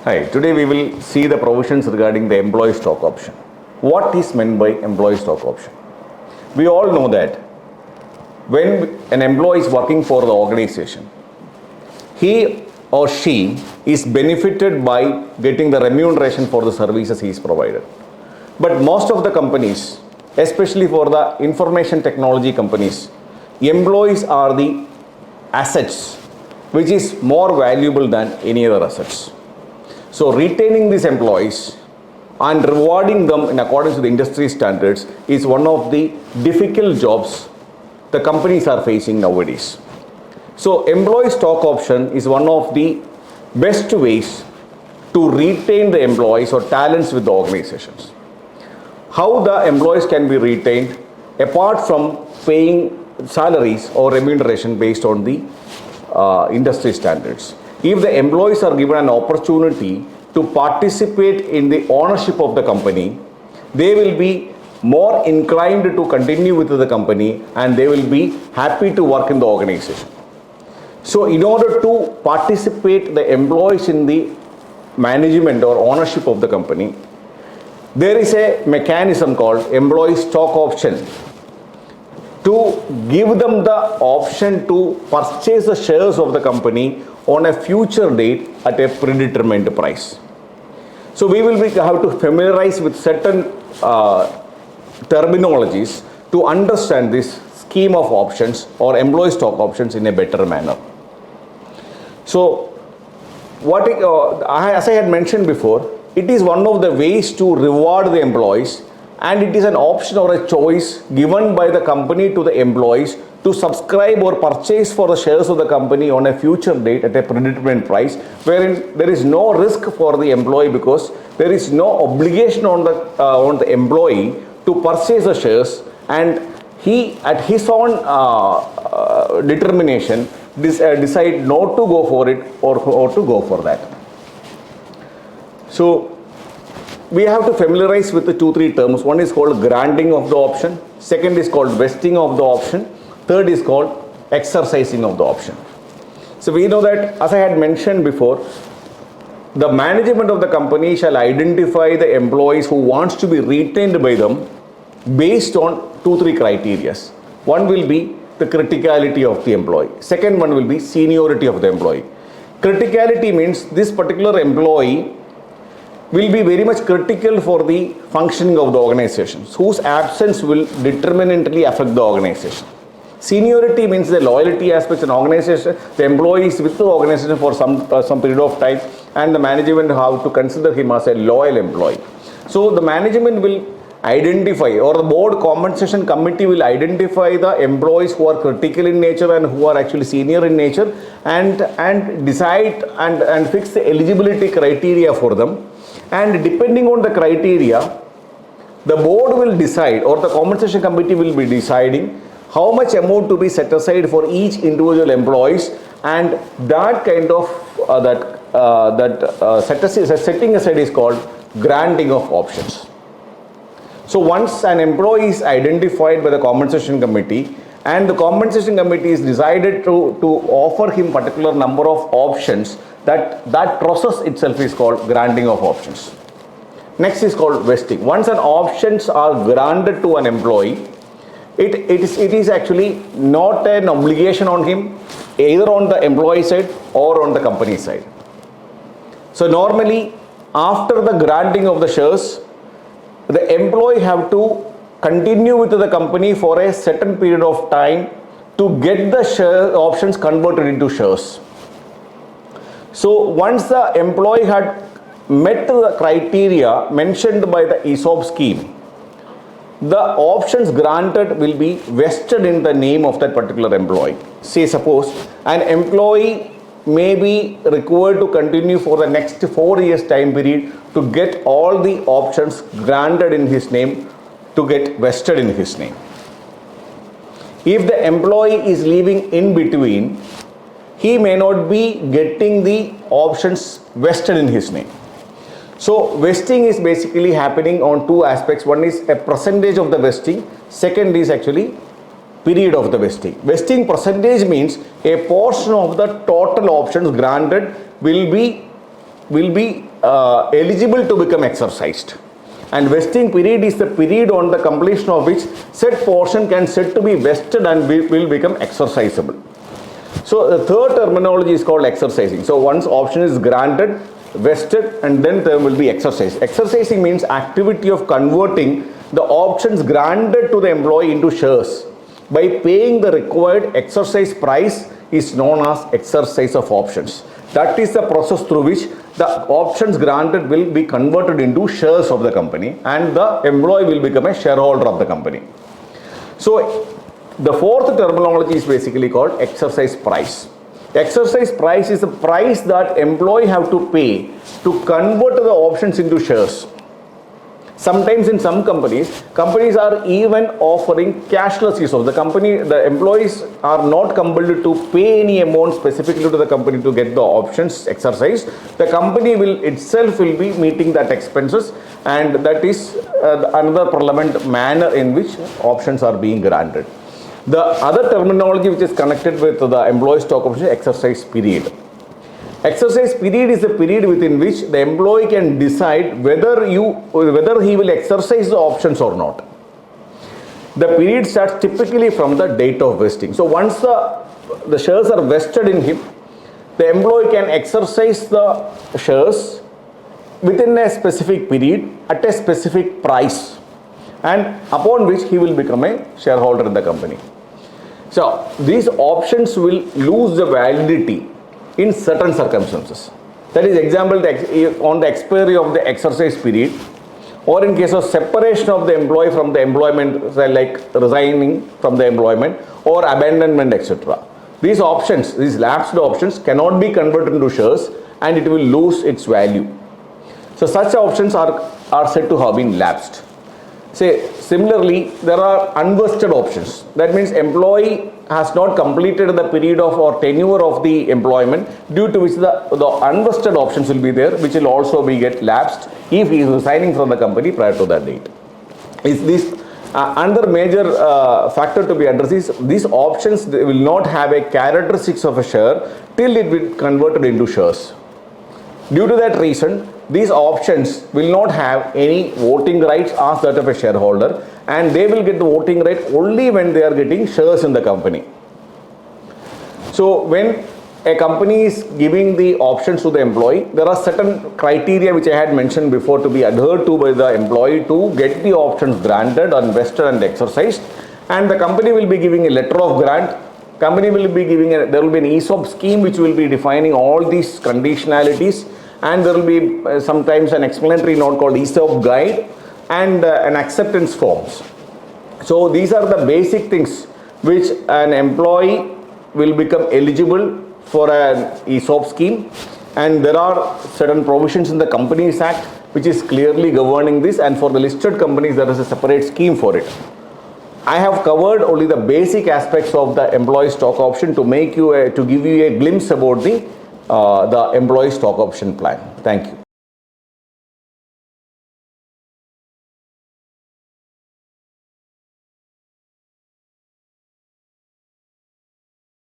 Hi, today we will see the provisions regarding the employee stock option. What is meant by employee stock option? We all know that when an employee is working for the organization, he or she is benefited by getting the remuneration for the services he is provided. But most of the companies, especially for the information technology companies, employees are the assets which is more valuable than any other assets. So retaining these employees and rewarding them in accordance with the industry standards is one of the difficult jobs the companies are facing nowadays. So employee stock option is one of the best ways to retain the employees or talents with the organizations. How the employees can be retained apart from paying salaries or remuneration based on the industry standards. If the employees are given an opportunity to participate in the ownership of the company, they will be more inclined to continue with the company and they will be happy to work in the organization. So in order to participate the employees in the management or ownership of the company, there is a mechanism called employee stock option to give them the option to purchase the shares of the company on a future date at a predetermined price. So we will have to familiarize with certain terminologies to understand this scheme of options or employee stock options in a better manner. So as I had mentioned before, it is one of the ways to reward the employees, and it is an option or a choice given by the company to the employees to subscribe or purchase for the shares of the company on a future date at a predetermined price, wherein there is no risk for the employee because there is no obligation on the employee to purchase the shares, and he at his own determination decide not to go for it or to go for that. So we have to familiarize with the 2-3 terms. One is called granting of the option, second is called vesting of the option, third is called exercising of the option. So we know that, as I had mentioned before, the management of the company shall identify the employees who wants to be retained by them based on 2-3 criteria. One will be the criticality of the employee. Second one will be seniority of the employee. Criticality means this particular employee will be very much critical for the functioning of the organization, whose absence will determinantly affect the organization. Seniority means the loyalty aspects in organization. The employee is with the organization for some period of time, and the management have to consider him as a loyal employee. So the management will identify, or the board compensation committee will identify the employees who are critical in nature and who are actually senior in nature, and decide and fix the eligibility criteria for them. And depending on the criteria, the board will decide, or the compensation committee will be deciding how much amount to be set aside for each individual employees, and that kind of setting aside is called granting of options. So once an employee is identified by the compensation committee and the compensation committee is decided to offer him particular number of options, that process itself is called granting of options. Next is called vesting. Once an options are granted to an employee, it is actually not an obligation on him, either on the employee side or on the company side. So normally, after the granting of the shares, the employee have to continue with the company for a certain period of time to get the share options converted into shares. So once the employee had met the criteria mentioned by the ESOP scheme, the options granted will be vested in the name of that particular employee. Say suppose an employee may be required to continue for the next 4 years time period to get all the options granted in his name to get vested in his name. If the employee is leaving in between, he may not be getting the options vested in his name. So vesting is basically happening on 2 aspects. One is a percentage of the vesting, second is actually period of the vesting. Vesting percentage means a portion of the total options granted will be eligible to become exercised. And vesting period is the period on the completion of which said portion can said to be vested and will become exercisable. So the third terminology is called exercising. So once option is granted, vested, and then there will be exercise. Exercising means activity of converting the options granted to the employee into shares by paying the required exercise price is known as exercise of options. That is the process through which the options granted will be converted into shares of the company and the employee will become a shareholder of the company. So the fourth terminology is basically called exercise price. Exercise price is the price that employee have to pay to convert the options into shares. Sometimes in some companies are even offering cashless use of the company. The employees are not compelled to pay any amount specifically to the company to get the options exercised. The company will itself will be meeting that expenses, and that is another relevant manner in which options are being granted. The other terminology which is connected with the employee stock option exercise period. Exercise period is the period within which the employee can decide whether he will exercise the options or not. The period starts typically from the date of vesting. So once the shares are vested in him, the employee can exercise the shares within a specific period at a specific price, and upon which he will become a shareholder in the company. So these options will lose the validity in certain circumstances. That is, example, on the expiry of the exercise period, or in case of separation of the employee from the employment, like resigning from the employment or abandonment, etc. These options, these lapsed options cannot be converted into shares and it will lose its value. So such options are said to have been lapsed. Similarly, there are unvested options. That means employee has not completed the period of or tenure of the employment, due to which the unvested options will be there, which will also be get lapsed if he is resigning from the company prior to that date. Is this another major factor to be addressed is these options will not have a characteristics of a share till it will be converted into shares. Due to that reason, these options will not have any voting rights as that of a shareholder, and they will get the voting right only when they are getting shares in the company. So when a company is giving the options to the employee, there are certain criteria which I had mentioned before to be adhered to by the employee to get the options granted and vested and exercised, and the company will be giving a letter of grant. Company will be giving there will be an ESOP scheme which will be defining all these conditionalities, and there will be sometimes an explanatory note called ESOP guide and an acceptance forms. So these are the basic things which an employee will become eligible for an ESOP scheme, and there are certain provisions in the Companies Act which is clearly governing this, and for the listed companies there is a separate scheme for it. I have covered only the basic aspects of the employee stock option to give you a glimpse about the employee stock option plan. Thank you.